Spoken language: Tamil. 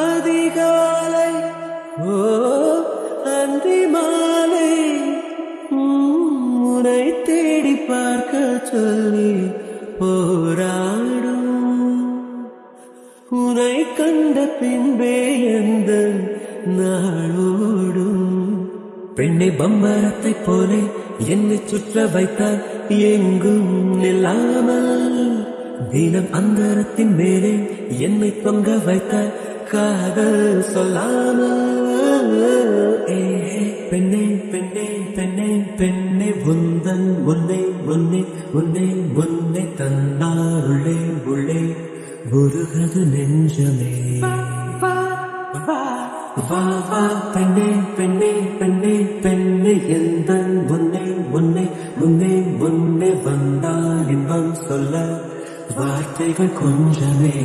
அதிகாலை ஓ அந்தி மாலை உன்னை தேடி பார்க்க சொல்லி போராடும் உன்னை கண்ட பின்பே எந்த நாளோடும் பெண்ணை பம்பரத்தை போலே என்னை சுற்ற வைத்தால் எங்கும் நில்லாமல் தினம் அந்தரத்தின் மேலே என்னை தொங்க வைத்தால் காதல் சொல்லாமல் பெண்ணே பெண்ணே பெண்ணே பெண்ணே உந்தன் உன்னை உன்னை உன்னை உன்னை தந்தால் உள்ளே உள்ளே உருகது நெஞ்சமே வா வா பெண்ணே பெண்ணே பெண்ணே பெண்ணே எந்தன் உன்னை உன்னை உன்னை உன்னை வந்தால் இன்பம் சொல்ல வார்த்தைகள் கொஞ்சமே